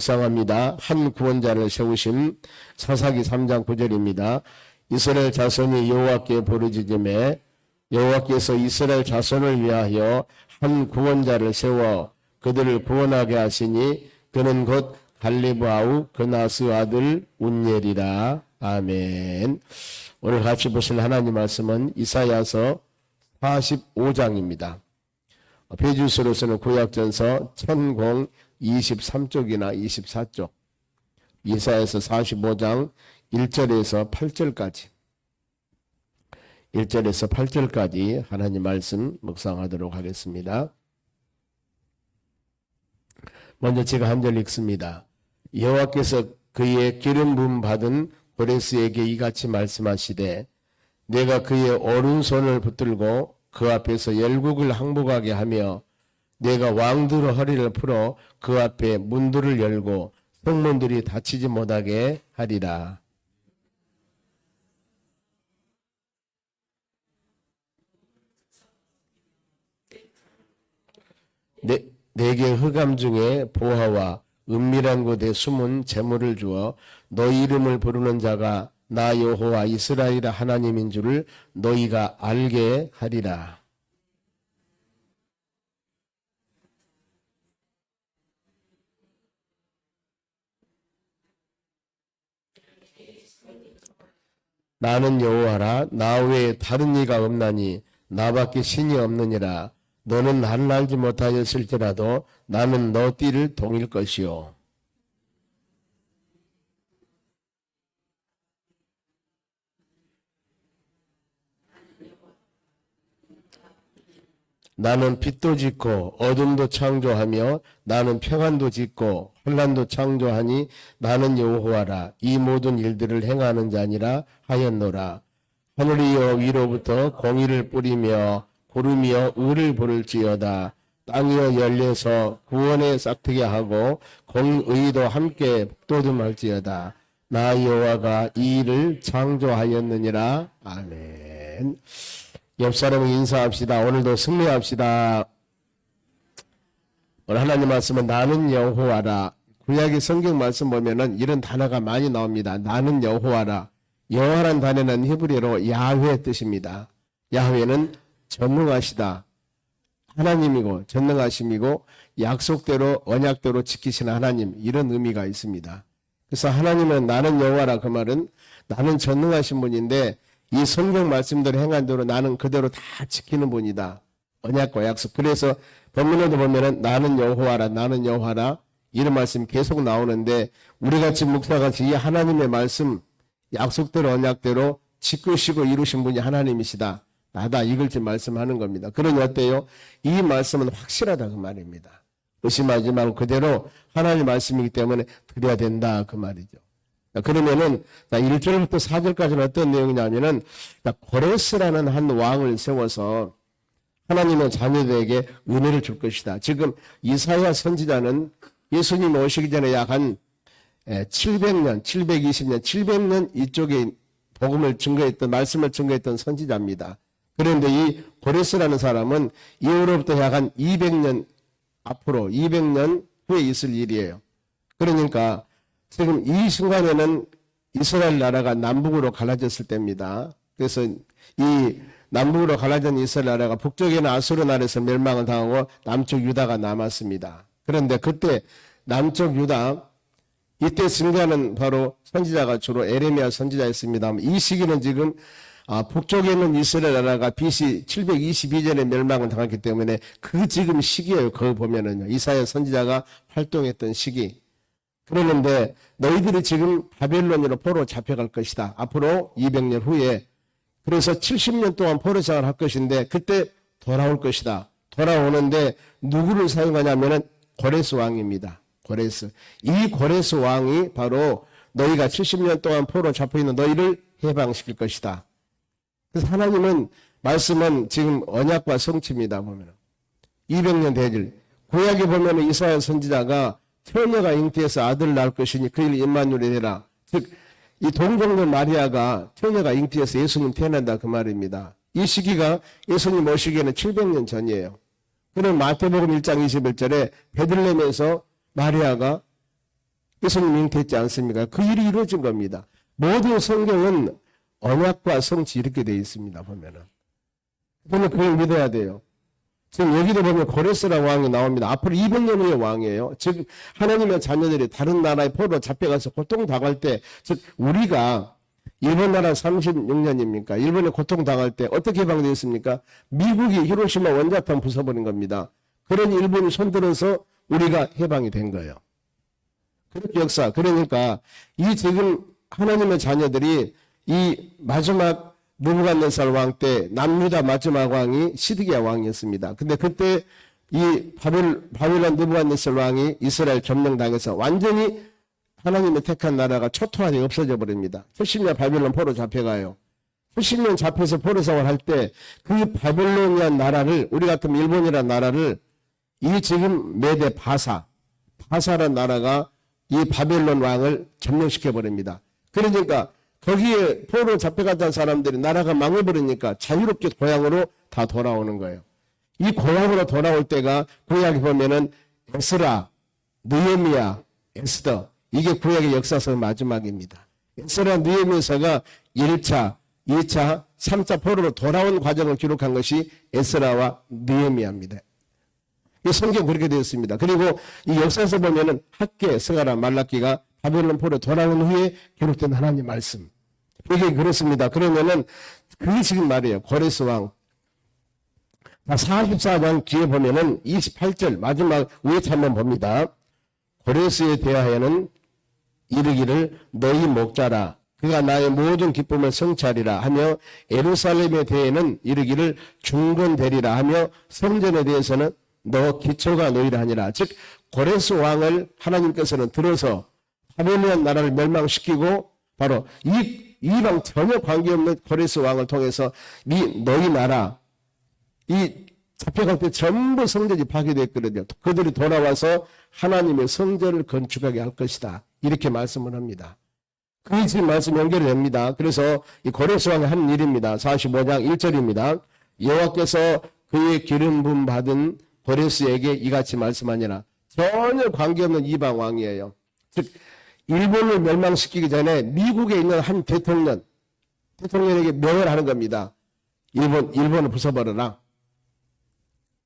묵상합니다. 한 구원자를 세우심. 사사기 3장 9절입니다. 이스라엘 자손이 여호와께 부르짖음에 여호와께서 이스라엘 자손을 위하여 한 구원자를 세워 그들을 구원하게 하시니 그는 곧 갈레브 아우 그나스 아들 운니엘이라. 아멘. 오늘 같이 보실 하나님 말씀은 이사야서 45장입니다. 페이지수로서는 구약전서 1023쪽이나 24쪽, 이사야서 45장 1절에서 8절까지 1절에서 8절까지 하나님 말씀 묵상하도록 하겠습니다. 먼저 제가 한 절 읽습니다. 여호와께서 그의 기름 부음 받은 고레스에게 이같이 말씀하시되 내가 그의 오른손을 붙들고 그 앞에서 열국을 항복하게 하며 내가 왕들의 허리를 풀어 그 앞에 문들을 열고 성문들이 닫히지 못하게 하리라. 내게 흑암 중에 보화와 은밀한 곳에 숨은 재물을 주어 너희 이름을 부르는 자가 나 여호와 이스라엘 하나님인 줄을 너희가 알게 하리라. 나는 여호와라. 나 외에 다른 이가 없나니 나밖에 신이 없느니라. 너는 나를 알지 못하였을지라도 나는 너 띠를 동일 것이요. 나는 빛도 짓고 어둠도 창조하며 나는 평안도 짓고 혼란도 창조하니 나는 여호와라. 이 모든 일들을 행하는 자니라 하였노라. 하늘이여 위로부터 공의를 뿌리며 구름이여 의를 부를지어다. 땅이여 열려서 구원에 싹트게 하고 공의도 함께 북돋움할지어다. 나 여호와가 이 일을 창조하였느니라. 아멘. 옆 사람에게 인사합시다. 오늘도 승리합시다. 오늘 하나님 말씀은 나는 여호와라. 구약의 성경 말씀 보면은 이런 단어가 많이 나옵니다. 나는 여호와라. 여호와란 단어는 히브리어로 야훼 뜻입니다. 야훼는 전능하시다. 하나님이고 전능하심이고 약속대로 언약대로 지키시는 하나님, 이런 의미가 있습니다. 그래서 하나님은 나는 여호와라, 그 말은 나는 전능하신 분인데 이 성경 말씀대로 행한 대로 나는 그대로 다 지키는 분이다. 언약과 약속. 그래서 본문에도 보면은 나는 여호와라, 나는 여호와라 이런 말씀이 계속 나오는데 우리같이 묵상같이 이 하나님의 말씀 약속대로 언약대로 지키시고 이루신 분이 하나님이시다. 나다, 이걸 말씀하는 겁니다. 그러니 어때요? 이 말씀은 확실하다 그 말입니다. 의심하지 말고 그대로 하나님의 말씀이기 때문에 드려야 된다 그 말이죠. 그러면은 1절부터 4절까지는 어떤 내용이냐면은 고레스라는 한 왕을 세워서 하나님의 자녀들에게 은혜를 줄 것이다. 지금 이사야 선지자는 예수님 오시기 전에 약 한 700년, 720년, 700년 이쪽에 복음을 증거했던, 말씀을 증거했던 선지자입니다. 그런데 이 고레스라는 사람은 이후로부터 약 한 200년 앞으로 200년 후에 있을 일이에요. 그러니까 지금 이 순간에는 이스라엘 나라가 남북으로 갈라졌을 때입니다. 그래서 이 남북으로 갈라진 이스라엘 나라가 북쪽에는 아수르 나라에서 멸망을 당하고 남쪽 유다가 남았습니다. 그런데 그때 남쪽 유다, 이때 증거하는 바로 선지자가 주로 에레미야 선지자였습니다. 이 시기는 지금 북쪽에 있는 이스라엘 나라가 BC 722년에 멸망을 당했기 때문에 그 지금 시기예요. 그거 보면은요. 이사야 선지자가 활동했던 시기. 그러는데 너희들이 지금 바벨론으로 포로 잡혀갈 것이다. 앞으로 200년 후에. 그래서 70년 동안 포로 생활을 할 것인데 그때 돌아올 것이다. 돌아오는데 누구를 사용하냐면은 고레스 왕입니다. 고레스. 이 고레스 왕이 바로 너희가 70년 동안 포로 잡혀있는 너희를 해방시킬 것이다. 그래서 하나님은 말씀은 지금 언약과 성취입니다. 보면 200년 대질. 구약에 보면 이사야 선지자가 처녀가 잉태해서 아들을 낳을 것이니 그 이름을 임마누엘이 되라. 즉 이 동정녀 마리아가 처녀가 잉태해서 예수님 태어난다 그 말입니다. 이 시기가 예수님 오시기에는 700년 전이에요. 그럼 마태복음 1장 21절에 베들레헴에서 마리아가 예수님이 잉태했지 않습니까? 그 일이 이루어진 겁니다. 모든 성경은 언약과 성취 이렇게 되어 있습니다. 보면은. 그러면 그걸 믿어야 돼요. 지금 여기도 보면 고레스라 왕이 나옵니다. 앞으로 200년 후의 왕이에요. 즉 하나님의 자녀들이 다른 나라의 포로로 잡혀가서 고통당할 때, 즉 우리가 일본 나라 36년입니까? 일본에 고통당할 때 어떻게 해방되었습니까? 미국이 히로시마 원자탄 부숴버린 겁니다. 그런 일본이 손들어서 우리가 해방이 된 거예요. 그렇게 역사. 그러니까 이 지금 하나님의 자녀들이 이 마지막 느부갓네살 왕 때 남유다 마지막 왕이 시드기야 왕이었습니다. 근데 그때 이 바빌론 느부갓네살 왕이 이스라엘 점령당해서 완전히 하나님의 택한 나라가 초토화되어 없어져 버립니다. 70년 바빌론 포로 잡혀가요. 70년 잡혀서 포로 생활할 때 그 바빌론이란 나라를, 우리 같은 일본이란 나라를 이 지금 메대 바사란 나라가 이 바벨론 왕을 점령시켜 버립니다. 그러니까 거기에 포로 잡혀갔던 사람들이 나라가 망해버리니까 자유롭게 고향으로 다 돌아오는 거예요. 이 고향으로 돌아올 때가 구약에 보면은 에스라, 느헤미야, 에스더, 이게 구약의 역사서 마지막입니다. 에스라, 느헤미야서가 1차, 2차, 3차 포로로 돌아온 과정을 기록한 것이 에스라와 느헤미야입니다. 이 성경 그렇게 되었습니다. 그리고 이 역사에서 보면은 학계, 스가랴, 말라기가 바벨론 포로 돌아온 후에 기록된 하나님 말씀. 이게 그렇습니다. 그러면은 그게 지금 말이에요. 고레스 왕. 44장 뒤에 보면은 28절 마지막 위에 한번 봅니다. 고레스에 대하여는 이르기를 너희 목자라 그가 나의 모든 기쁨을 성취하리라 하며 예루살렘에 대해는 이르기를 중건되리라 하며 성전에 대해서는 너 기초가 너희라 하니라. 즉 고레스 왕을 하나님께서는 들어서 바벨론 나라를 멸망시키고 바로 이방 전혀 관계없는 고레스 왕을 통해서 너희 나라 이 잡혀갈 때 전부 성전이 파괴됐거든요. 그들이 돌아와서 하나님의 성전을 건축하게 할 것이다. 이렇게 말씀을 합니다. 그게 지금 말씀 연결이 됩니다. 그래서 이 고레스 왕이 한 일입니다. 45장 1절입니다. 여호와께서 그의 기름 부음 받은 고레스에게 이같이 말씀하니라. 전혀 관계없는 이방 왕이에요. 즉 일본을 멸망시키기 전에 미국에 있는 한 대통령에게 명을 하는 겁니다. 일본을 부숴버려라.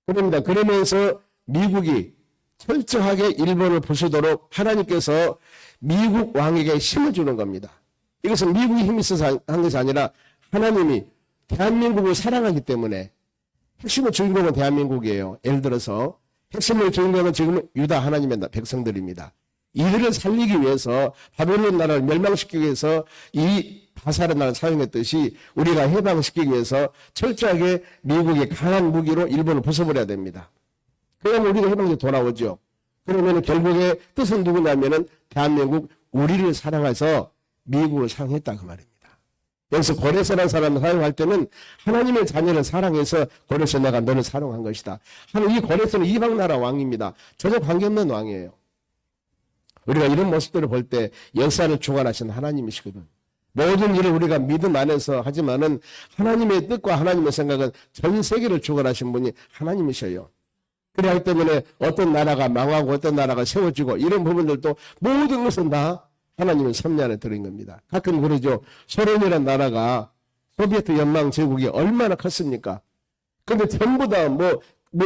그럽니다. 그러면서 미국이 철저하게 일본을 부수도록 하나님께서 미국 왕에게 힘을 주는 겁니다. 이것은 미국이 힘이 있어서 한 것이 아니라 하나님이 대한민국을 사랑하기 때문에 핵심의 주인공은 대한민국이에요. 예를 들어서 핵심의 주인공은 지금 유다 하나님의 백성들입니다. 이들을 살리기 위해서 바벨론 나라를 멸망시키기 위해서 이 바사르 나라를 사용했듯이 우리가 해방시키기 위해서 철저하게 미국의 강한 무기로 일본을 부숴버려야 됩니다. 그러면 우리가 해방이 돌아오죠. 그러면 결국에 뜻은 누구냐면은 대한민국 우리를 사랑해서 미국을 사랑했다 그 말입니다. 여기서 고레스라는 사람을 사용할 때는 하나님의 자녀를 사랑해서 고레스 내가 너를 사랑한 것이다. 이 고레스는 이방 나라 왕입니다. 전혀 관계없는 왕이에요. 우리가 이런 모습들을 볼 때 역사를 주관하신 하나님이시거든. 모든 일을 우리가 믿음 안에서 하지만은 하나님의 뜻과 하나님의 생각은 전 세계를 주관하신 분이 하나님이셔요. 그렇기 때문에 어떤 나라가 망하고 어떤 나라가 세워지고 이런 부분들도 모든 것은 다 하나님의 섭리 안에 들어있는 겁니다. 가끔 그러죠. 소련이라는 나라가 소비에트 연방 제국이 얼마나 컸습니까? 근데 전부 다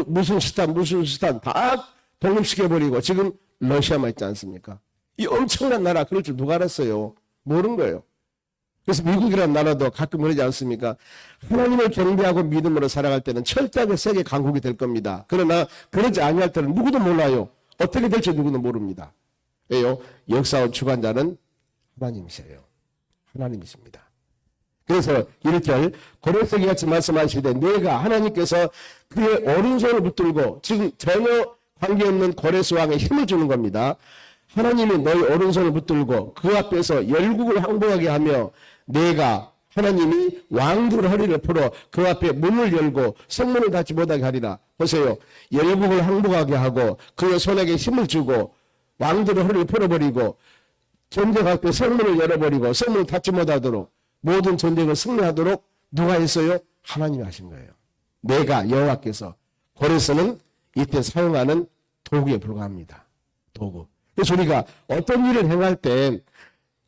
무슨 수단 다 독립시켜버리고 지금 러시아만 있지 않습니까? 이 엄청난 나라 그럴 줄 누가 알았어요? 모르는 거예요. 그래서 미국이라는 나라도 가끔 그러지 않습니까? 하나님을 경배하고 믿음으로 살아갈 때는 철저하게 세계 강국이 될 겁니다. 그러나 그러지 아니할 때는 누구도 몰라요. 어떻게 될지 누구도 모릅니다. 왜요? 역사의 주관자는 하나님이세요. 하나님이십니다. 그래서 1절 고레스에게 같이 말씀하시되 내가 하나님께서 그의 오른손을 붙들고 지금 전혀 관계없는 고레스 왕에 힘을 주는 겁니다. 하나님이 너희 오른손을 붙들고 그 앞에서 열국을 항복하게 하며 내가 하나님이 왕들 허리를 풀어 그 앞에 문을 열고 성문을 닫지 못하게 하리라. 보세요. 열국을 항복하게 하고 그의 손에게 힘을 주고 왕들의 허리를 풀어버리고 전쟁할 때 성문을 열어버리고 성문을 닫지 못하도록 모든 전쟁을 승리하도록 누가 했어요? 하나님이 하신 거예요. 내가 여호와께서 고레스는 이때 사용하는 도구에 불과합니다. 도구. 그래서 우리가 어떤 일을 행할 때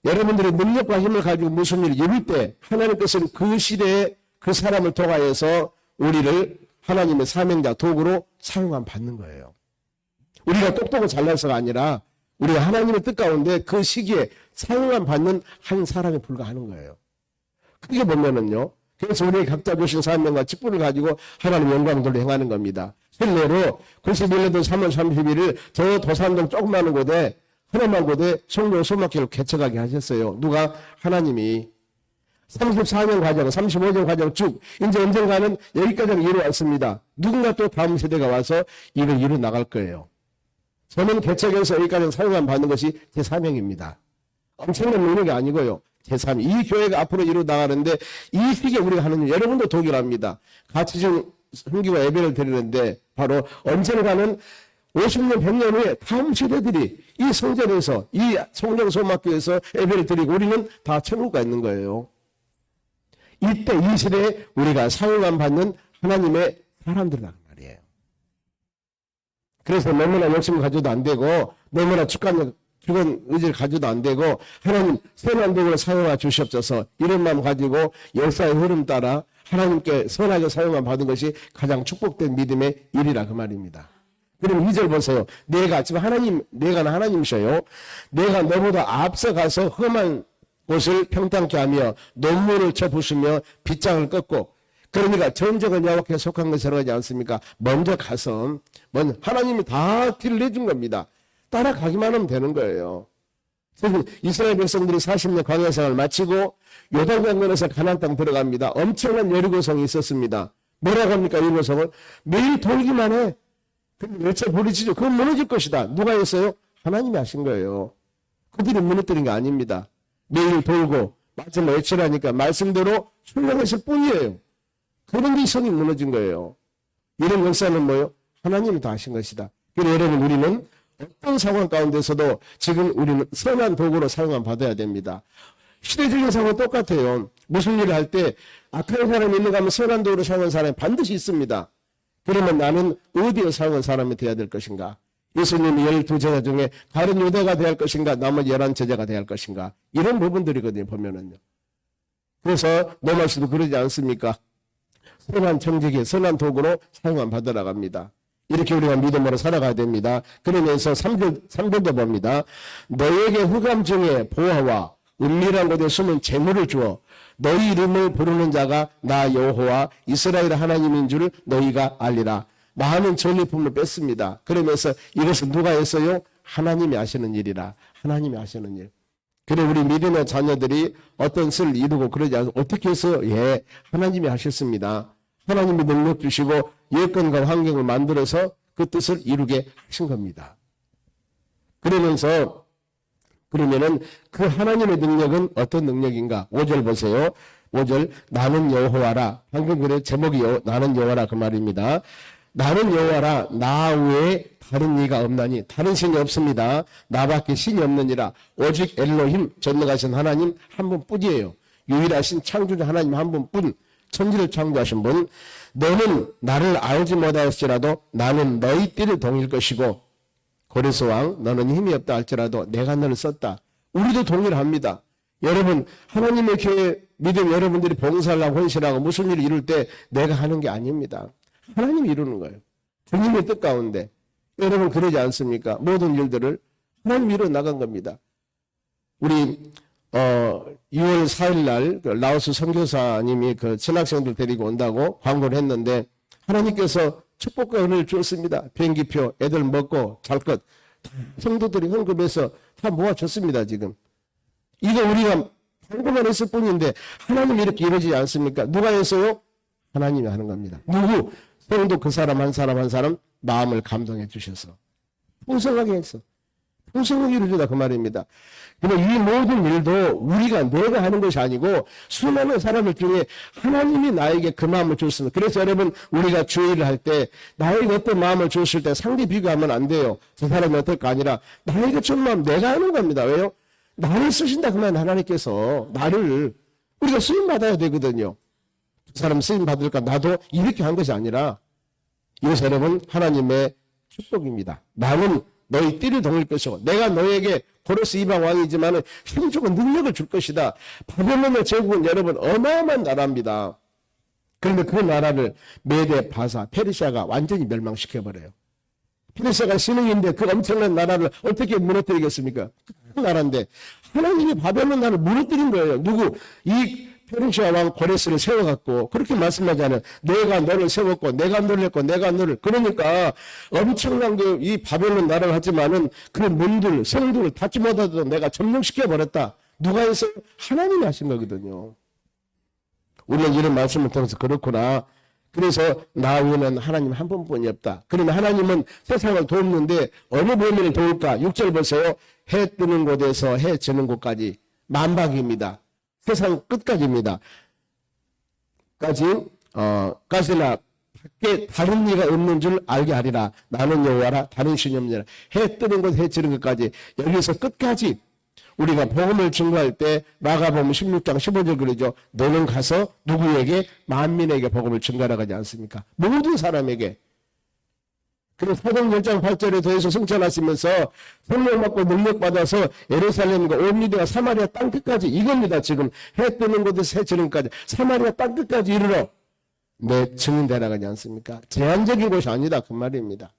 여러분들의 능력과 힘을 가지고 무슨 일을 이룰 때 하나님께서는 그 시대에 그 사람을 통하여서 우리를 하나님의 사명자 도구로 사용함 받는 거예요. 우리가 똑똑하고 잘나서가 아니라 우리가 하나님의 뜻 가운데 그 시기에 사용함 받는 한 사람에 불과하는 거예요. 크게 보면은요. 그래서 우리 각자 주신 사명과 직분을 가지고 하나님 영광들을 행하는 겁니다. 실례로 91년도 3월 31일 저 도산동 조그마한 곳에 하나만 곳에 성령 소막회를 개척하게 하셨어요. 누가? 하나님이. 34년 과정, 35년 과정 쭉 이제 언젠가는 여기까지 이루어왔습니다. 누군가 또 다음 세대가 와서 이걸 이루 나갈 거예요. 저는 개척해서 여기까지 사용함 받는 것이 제 사명입니다. 엄청난 능력이 아니고요. 제 사명. 이 교회가 앞으로 이루 나가는데 이 시기에 우리가 하는 일, 여러분도 동일합니다. 같이 좀 섬기와 예배를 드리는데 바로 언젠가는 50년, 100년 후에 다음 세대들이 이 성전에서 이 성령소막교에서 예배를 드리고 우리는 다 천국 가 있는 거예요. 이때 이 시대에 우리가 사용함 받는 하나님의 사람들이란 말이에요. 그래서 너무나 욕심을 가져도 안 되고 너무나 죽은 의지를 가져도 안 되고 하나님 선한 도구를 사용하 주시옵소서 이런 마음 가지고 역사의 흐름 따라 하나님께 선하게 사용함 받은 것이 가장 축복된 믿음의 일이라 그 말입니다. 그럼 2절 보세요. 내가 지금 내가 하나님이셔요. 내가 너보다 앞서가서 험한 곳을 평탄케 하며 논문을 쳐부수며 빗장을 꺾고 그러니까 전적은 여호와께 속한 것이라고 하지 않습니까? 먼저 가서 하나님이 다 티를 내준 겁니다. 따라가기만 하면 되는 거예요. 이스라엘 백성들이 40년 광야 생활을 마치고 요단강변에서 가나안 땅 들어갑니다. 엄청난 여리고성이 있었습니다. 뭐라고 합니까? 여리고성을 매일 돌기만 해. 외쳐 부르짖어. 그건 무너질 것이다. 누가 했어요? 하나님이 하신 거예요. 그들이 무너뜨린 게 아닙니다. 매일 돌고 마지막 외치라니까 말씀대로 순종했을 뿐이에요. 그런데 이 성이 무너진 거예요. 이런 역사는 뭐예요? 하나님이 다 하신 것이다. 그래서 여러분 우리는 어떤 상황 가운데서도 지금 우리는 선한 도구로 사용함 받아야 됩니다. 시대적인 상황은 똑같아요. 무슨 일을 할 때 악한 사람이 있는가 하면 선한 도구로 사용한 사람이 반드시 있습니다. 그러면 나는 어디에 사용한 사람이 되어야 될 것인가? 예수님이 12제자 중에 다른 유대가 되어야 할 것인가? 나머지 11제자가 되어야 할 것인가? 이런 부분들이거든요. 보면은요. 그래서 노마씨도 그러지 않습니까? 선한 청지기, 선한 도구로 사용함 받으러 갑니다. 이렇게 우리가 믿음으로 살아가야 됩니다. 그러면서 3절도 봅니다. 너에게 흑암 중에 보화와 은밀한 곳에 숨은 재물을 주어 너희 이름을 부르는 자가 나 여호와 이스라엘 하나님인 줄 너희가 알리라. 많은 전리품을 뺐습니다. 그러면서 이것은 누가 했어요? 하나님이 하시는 일이라. 하나님이 하시는 일. 그래 우리 믿음의 자녀들이 어떤事을 이루고 그러지 않아서 어떻게 해서 예 하나님이 하셨습니다. 하나님이 능력 주시고 여건과 환경을 만들어서 그 뜻을 이루게 하신 겁니다. 그러면은 그 하나님의 능력은 어떤 능력인가? 5절 보세요. 5절 나는 여호와라. 방금 그래 제목이 나는 여호와라 그 말입니다. 나는 여호와라. 나 외에 다른 이가 없나니 다른 신이 없습니다. 나밖에 신이 없느니라. 오직 엘로힘 전능하신 하나님 한 분뿐이에요. 유일하신 창조자 하나님 한 분뿐. 천지를 창조하신 분. 너는 나를 알지 못하였을지라도 나는 너희 띠를 동일 것이고 고레스왕 너는 힘이 없다 할지라도 내가 너를 썼다. 우리도 동일합니다. 여러분 하나님의 교회 믿음 여러분들이 봉사를 하고 헌신하고 무슨 일을 이룰 때 내가 하는 게 아닙니다. 하나님이 이루는 거예요. 주님의 뜻 가운데. 여러분 그러지 않습니까? 모든 일들을 하나님이 이루어 나간 겁니다. 우리 2월 4일 날 라오스 선교사님이 그 신학생들 데리고 온다고 광고를 했는데 하나님께서 축복과 은혜를 주었습니다. 비행기표, 애들 먹고 잘 것 성도들이 헌금해서 다 모아줬습니다. 지금 이거 우리가 광고만 했을 뿐인데 하나님이 이렇게 이루어지지 않습니까? 누가 했어요? 하나님이 하는 겁니다. 누구? 성도 그 사람 한 사람 한 사람 마음을 감동해 주셔서 풍성하게 했어. 풍성하게 이루어지다 그 말입니다. 근데 이 모든 일도 내가 하는 것이 아니고 수많은 사람들 중에 하나님이 나에게 그 마음을 줬습니다. 그래서 여러분 우리가 주의를 할 때 나에게 어떤 마음을 줬을 때 상대 비교하면 안 돼요. 저 사람이 어떨까 아니라 나에게 준 마음 내가 하는 겁니다. 왜요? 나를 쓰신다 그만 하나님께서 나를 우리가 쓰임 받아야 되거든요. 그 사람 쓰임 받을까 나도 이렇게 한 것이 아니라 이것은 여러분 하나님의 축복입니다. 나는 너희 띠를 동일 것이고 내가 너에게 고레스 이방 왕이지만 힘주고 능력을 줄 것이다. 바벨론의 제국은 여러분 어마어마한 나라입니다. 그런데 그 나라를 메데, 바사, 페르시아가 완전히 멸망시켜버려요. 페르시아가 신흥인데 그 엄청난 나라를 어떻게 무너뜨리겠습니까? 큰 나라인데 하나님이 바벨론 나라를 무너뜨린 거예요. 누구? 이 페르시아 왕 고레스를 세워갖고 그렇게 말씀하잖아요. 내가 너를 세웠고 내가 너를 했고 내가 너를. 그러니까 엄청난 이 바벨론 나라를 하지만은 그 문들 성들을 닫지 못하도 내가 점령시켜버렸다. 누가 했어요? 하나님이 하신 거거든요. 우리는 이런 말씀을 통해서 그렇구나. 그래서 나 위에는 하나님 한 분뿐이 없다. 그러면 하나님은 세상을 돕는데 어느 범위를 도울까? 6절 보세요. 해 뜨는 곳에서 해 지는 곳까지 만박입니다. 세상 끝까지입니다. 까지나 밖에 다른 이가 없는 줄 알게 하리라. 나는 여호와라 다른 신이 없느니라. 해 뜨는 곳 해 지는 것까지 여기서 끝까지 우리가 복음을 증거할 때 마가복음 16장 15절 그러죠. 너는 가서 누구에게? 만민에게 복음을 증거하라고 하지 않습니까? 모든 사람에게. 그래서 사도행 10장 8절에 더해서 승천하시면서 성령 받고 능력 받아서 예루살렘과 온 유대와 사마리아 땅끝까지 이겁니다. 지금 해 뜨는 곳에서 해 지는 곳까지 사마리아 땅끝까지 이르러 내 증인 되라고 하지 않습니까? 제한적인 곳이 아니다 그 말입니다.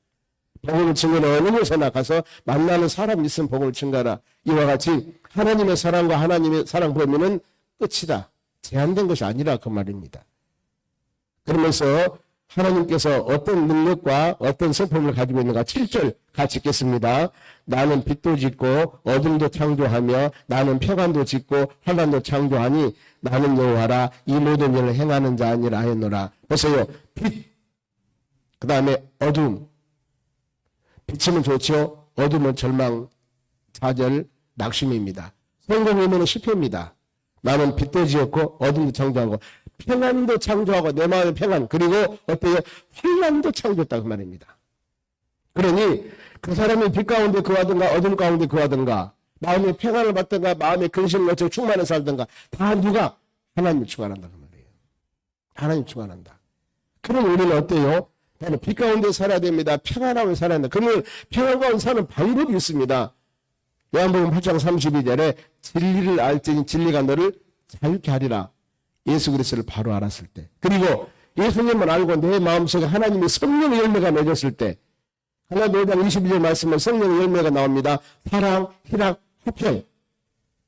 복음을 증거는 어느 곳에나 가서 만나는 사람이 있으면 복음을 증거하라. 이와 같이 하나님의 사랑과 하나님의 사랑 범위는 끝이다. 제한된 것이 아니라 그 말입니다. 그러면서 하나님께서 어떤 능력과 어떤 성품을 가지고 있는가 7절 같이 읽겠습니다. 나는 빛도 짓고 어둠도 창조하며 나는 평안도 짓고 환난도 창조하니 나는 여호와라 이 모든 일을 행하는 자 아니라 하였노라. 보세요. 빛, 그 다음에 어둠. 빛이면 좋죠. 어둠은 절망, 좌절, 낙심입니다. 성경에는 시편입니다. 나는 빛도 지었고 어둠도 창조하고 평안도 창조하고 내 마음의 평안 그리고 어때요? 환난도 창조했다 그 말입니다. 그러니 그 사람이 빛 가운데 거하든가 어둠 가운데 거하든가 마음의 평안을 받든가 마음의 근심을 충만해 살든가 다 누가? 하나님을 충만한다 그 말이에요. 하나님 충만한다. 그럼 우리는 어때요? 나는 빛 가운데 살아야 됩니다. 평안하게 살아야 된다. 그러면 평안 가운데 사는 방법이 있습니다. 요한복음 8장 32절에 진리를 알지니 진리가 너를 자유케 하리라. 예수 그리스도를 바로 알았을 때. 그리고 예수님을 알고 내 마음속에 하나님의 성령의 열매가 맺었을 때. 하나님 5장 22절 말씀은 성령의 열매가 나옵니다. 사랑, 희락, 화평.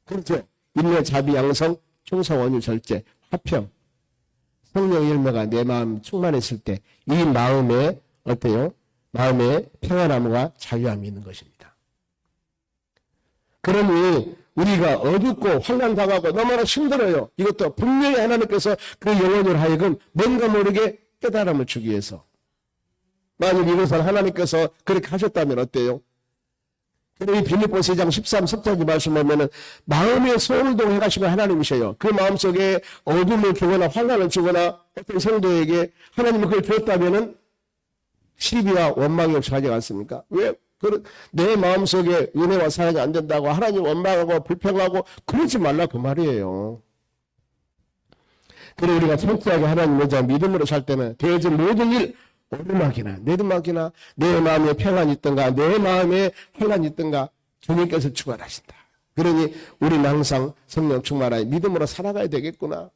그렇죠. 인내, 자비, 양성, 충성, 원유, 절제, 화평. 성령의 열매가 내 마음 충만했을 때 이 마음에 어때요? 마음에 평안함과 자유함이 있는 것입니다. 그러니 우리가 어둡고 환난당하고 너무나 힘들어요. 이것도 분명히 하나님께서 그 영혼을 하여금 뭔가 모르게 깨달음을 주기 위해서. 만약 이것을 하나님께서 그렇게 하셨다면 어때요? 그리고 빌립보서 2장 13, 14절 말씀 보면은 마음의 소원을 동해 가시면 하나님이셔요. 그 마음속에 어둠을 주거나 환난을 주거나 어떤 성도에게 하나님이 그걸 주었다면은 시비와 원망이 없이 하지 않습니까? 왜? 내 마음속에 은혜와 사랑이 안 된다고 하나님 원망하고 불평하고 그러지 말라 그 말이에요. 그리고 우리가 철저하게 하나님 여자 믿음으로 살 때는 되어진 모든 일 오르막이나 내리막이나 내 마음에 평안이 있던가 내 마음에 환난이 있던가 주님께서 축원하신다. 그러니 우리는 항상 성령 충만하여 믿음으로 살아가야 되겠구나.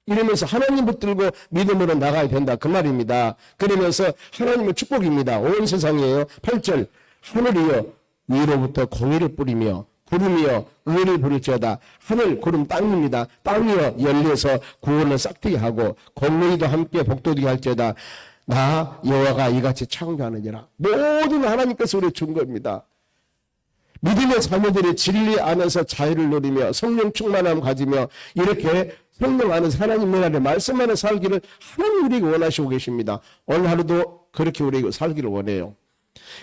이러면서 하나님 붙들고 믿음으로 나가야 된다 그 말입니다. 그러면서 하나님의 축복입니다. 온 세상이에요. 8절 하늘이여 위로부터 공의를 뿌리며 구름이여 의를 부릴지어다. 하늘 구름 땅입니다. 땅이여 열려서 구원을 싹트게 하고 공의도 함께 복돋게 할지어다. 나 여호와가 이같이 창조하느니라. 모든 하나님께서 우리에 준 겁니다. 믿음의 자녀들이 진리 안에서 자유를 누리며 성령 충만함을 가지며 이렇게 성령 안에서 하나님 나라의 말씀 안에 살기를 하나님 우리에게 원하시고 계십니다. 오늘 하루도 그렇게 우리에게 살기를 원해요.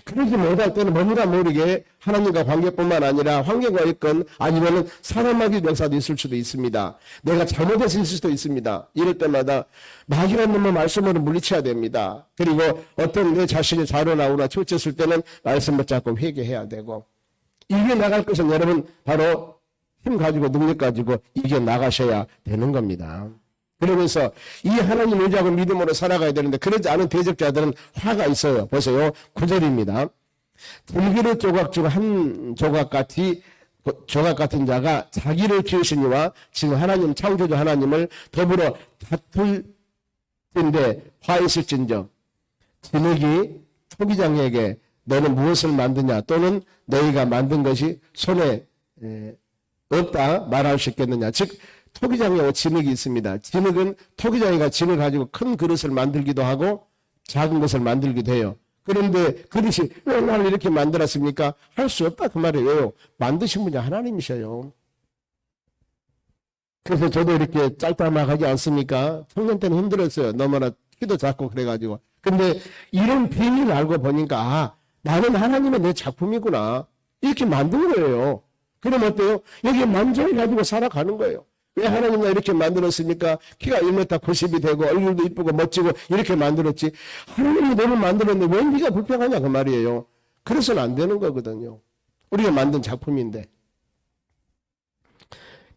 그러지 못할 때는 뭔가 모르게 하나님과 관계뿐만 아니라 환경과 있건 아니면 사람마귀 역사도 있을 수도 있습니다. 내가 잘못해서 있을 수도 있습니다. 이럴 때마다 마귀라는 놈의 말씀으로 물리쳐야 됩니다. 그리고 어떤 내 자신이 자로나오나 치우쳤을 때는 말씀 붙잡고 회개해야 되고 이겨나갈 것은 여러분 바로 힘 가지고 능력 가지고 이겨나가셔야 되는 겁니다. 그러면서 이 하나님 의지하고 믿음으로 살아가야 되는데 그러지 않은 대적자들은 화가 있어요. 보세요. 9절입니다. 들기름 조각 중 한 조각 같은 자가 자기를 지으시니와 지금 하나님 창조주 하나님을 더불어 다툴 텐데 화 있을진저 진흙이 토기장에게 너는 무엇을 만드냐 또는 너희가 만든 것이 손에 없다 말할 수 있겠느냐. 즉 토기장에 진흙이 있습니다. 진흙은 토기장이가 진을 가지고 큰 그릇을 만들기도 하고 작은 것을 만들기도 해요. 그런데 그릇이 왜 나를 이렇게 만들었습니까? 할 수 없다 그 말이에요. 왜요? 만드신 분이 하나님이셔요. 그래서 저도 이렇게 짤짤막하지 않습니까? 청년 때는 힘들었어요. 너무나 키도 작고 그래가지고. 근데 이런 비밀을 알고 보니까 아, 나는 하나님의 내 작품이구나. 이렇게 만든 거예요. 그럼 어때요? 여기에 만족을 가지고 살아가는 거예요. 왜 하나님 나 이렇게 만들었습니까? 키가 1m 90이 되고 얼굴도 이쁘고 멋지고 이렇게 만들었지. 하나님이 너를 만들었는데 왜 네가 불평하냐 그 말이에요. 그래서는 안 되는 거거든요. 우리가 만든 작품인데.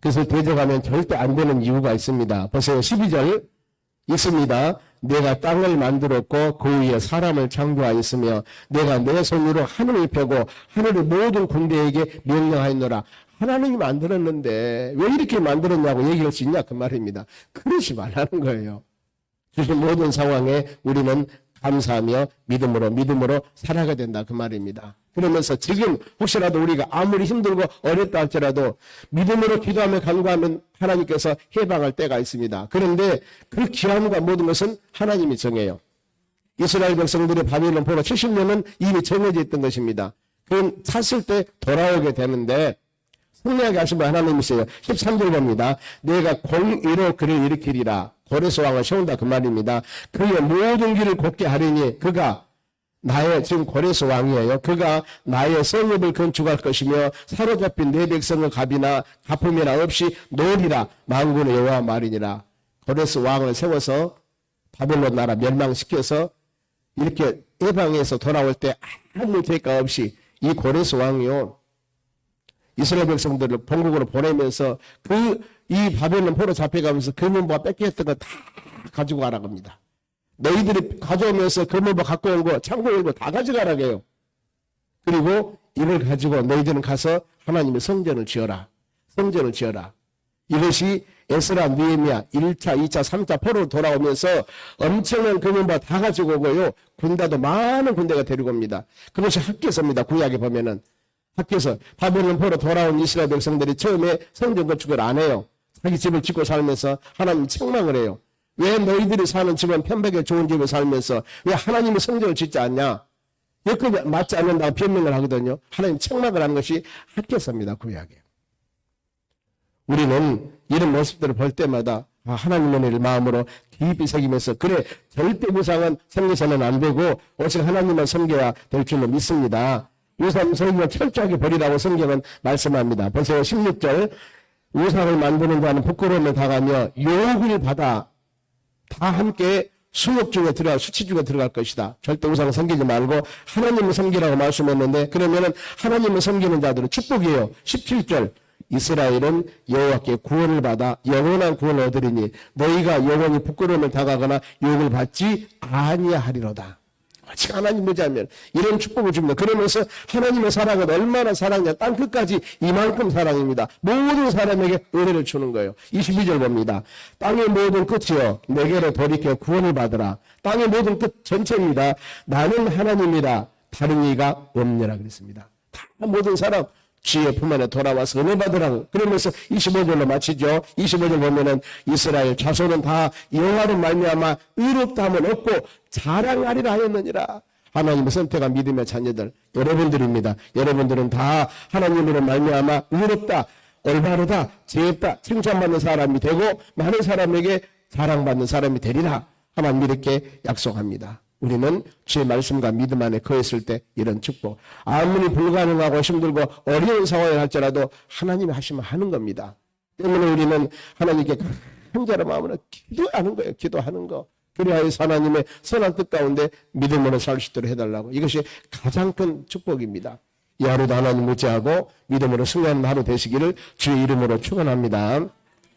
그래서 대적하면 절대 안 되는 이유가 있습니다. 보세요. 12절 있습니다. 내가 땅을 만들었고 그 위에 사람을 창조하였으며 내가 내 손으로 하늘을 펴고 하늘의 모든 군대에게 명령하였노라. 하나님이 만들었는데 왜 이렇게 만들었냐고 얘기할 수 있냐 그 말입니다. 그러지 말라는 거예요. 주신 모든 상황에 우리는 감사하며 믿음으로 살아가야 된다 그 말입니다. 그러면서 지금 혹시라도 우리가 아무리 힘들고 어렵다 할지라도 믿음으로 기도하며 간구하면 하나님께서 해방할 때가 있습니다. 그런데 그 기한과 모든 것은 하나님이 정해요. 이스라엘 백성들이 바벨론 포로 70년은 이미 정해져 있던 것입니다. 그건 찼을 때 돌아오게 되는데 승리하게 하신 분 하나님이세요. 13절 봅니다. 내가 공의로 그를 일으키리라. 고레스 왕을 세운다 그 말입니다. 그의 모든 길을 곧게 하리니 그가 나의 지금 고레스 왕이에요. 그가 나의 성읍을 건축할 것이며 사로잡힌 내 백성의 값이나 가품이나 없이 놓으리라. 만군의 여호와 말이니라. 고레스 왕을 세워서 바벨론 나라 멸망시켜서 이렇게 해방해서 돌아올 때 아무 대가 없이 이 고레스 왕이요. 이스라엘 백성들을 본국으로 보내면서 이 바벨론 포로 잡혀가면서 금은보화 뺏겼던 거 다 가지고 가라고 합니다. 너희들이 가져오면서 금은보화 갖고 온 거 창고 열고 다 가져가라고 해요. 그리고 이걸 가지고 너희들은 가서 하나님의 성전을 지어라. 성전을 지어라. 이것이 에스라, 느헤미야 1차, 2차, 3차 포로로 돌아오면서 엄청난 금은보화 다 가지고 오고요. 군대도 많은 군대가 데리고 옵니다. 그것이 학교서입니다. 구약에 보면은. 학교에서 바벨론 포로 돌아온 이스라엘 백성들이 처음에 성전 건축을 안 해요. 자기 집을 짓고 살면서 하나님 책망을 해요. 왜 너희들이 사는 집은 편백에 좋은 집을 살면서 왜 하나님의 성전을 짓지 않냐? 여건이 맞지 않는다고 변명을 하거든요. 하나님 책망을 하는 것이 학교서입니다. 구약에. 우리는 이런 모습들을 볼 때마다 하나님의 은혜를 마음으로 깊이 새기면서 그래 절대 우상은 섬겨서는 안 되고 오직 하나님만 섬겨야 될 줄로 믿습니다. 우상 섬김을 철저하게 버리라고 성경은 말씀합니다. 보세요. 16절 우상을 만드는 자는 부끄러움을 당하며 욕을 받아 다 함께 수욕 중에 들어갈 수치 중에 들어갈 것이다. 절대 우상을 섬기지 말고 하나님을 섬기라고 말씀했는데 그러면은 하나님을 섬기는 자들은 축복이에요. 17절 이스라엘은 여호와께 구원을 받아 영원한 구원을 얻으리니 너희가 영원히 부끄러움을 당하거나 욕을 받지 아니하리로다. 지금 하나님 보자면 이런 축복을 줍니다. 그러면서 하나님의 사랑은 얼마나 사랑이냐. 땅 끝까지 이만큼 사랑입니다. 모든 사람에게 은혜를 주는 거예요. 22절 봅니다. 땅의 모든 끝이여 내게로 돌이켜 구원을 받으라. 땅의 모든 끝 전체입니다. 나는 하나님이라 다른 이가 없느라 그랬습니다. 다 모든 사람 주의 품 안에 돌아와서 은혜 받으라고. 그러면서 25절로 마치죠. 25절 보면은 이스라엘 자손은 다 여호와로 말미암아 의롭다 함은 없고 자랑하리라 하였느니라. 하나님의 선택한 믿음의 자녀들 여러분들입니다. 여러분들은 다 하나님으로 말미암아 의롭다, 올바르다, 죄없다 칭찬받는 사람이 되고 많은 사람에게 자랑받는 사람이 되리라. 하나님 이렇게 약속합니다. 우리는 주의 말씀과 믿음 안에 거했을 때 이런 축복. 아무리 불가능하고 힘들고 어려운 상황이 할지라도 하나님이 하시면 하는 겁니다. 때문에 우리는 하나님께 간절한 마음으로 기도하는 거예요. 기도하는 거. 그리하여서 하나님의 선한 뜻 가운데 믿음으로 살 수 있도록 해달라고. 이것이 가장 큰 축복입니다. 이 하루도 하나님 묻지하고 믿음으로 승리하는 하루 되시기를 주의 이름으로 축원합니다.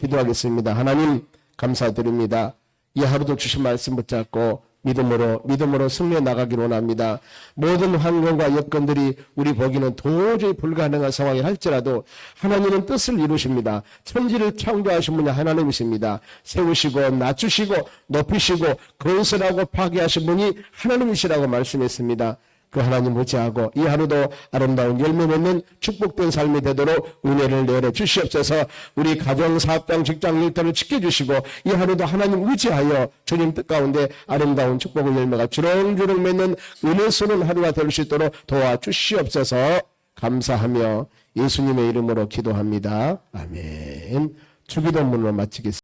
기도하겠습니다. 하나님 감사드립니다. 이 하루도 주신 말씀 붙잡고 믿음으로 승리해 나가기를 원합니다. 모든 환경과 여건들이 우리 보기는 도저히 불가능한 상황이 할지라도 하나님은 뜻을 이루십니다. 천지를 창조하신 분이 하나님이십니다. 세우시고 낮추시고 높이시고 건설하고 파괴하신 분이 하나님이시라고 말씀했습니다. 그 하나님 의지하고 이 하루도 아름다운 열매 맺는 축복된 삶이 되도록 은혜를 내려 주시옵소서. 우리 가정, 사업장, 직장 일터를 지켜주시고 이 하루도 하나님 의지하여 주님 뜻 가운데 아름다운 축복의 열매가 주렁주렁 맺는 은혜스러운 하루가 될 수 있도록 도와주시옵소서. 감사하며 예수님의 이름으로 기도합니다. 아멘. 주기도문으로 마치겠습니다.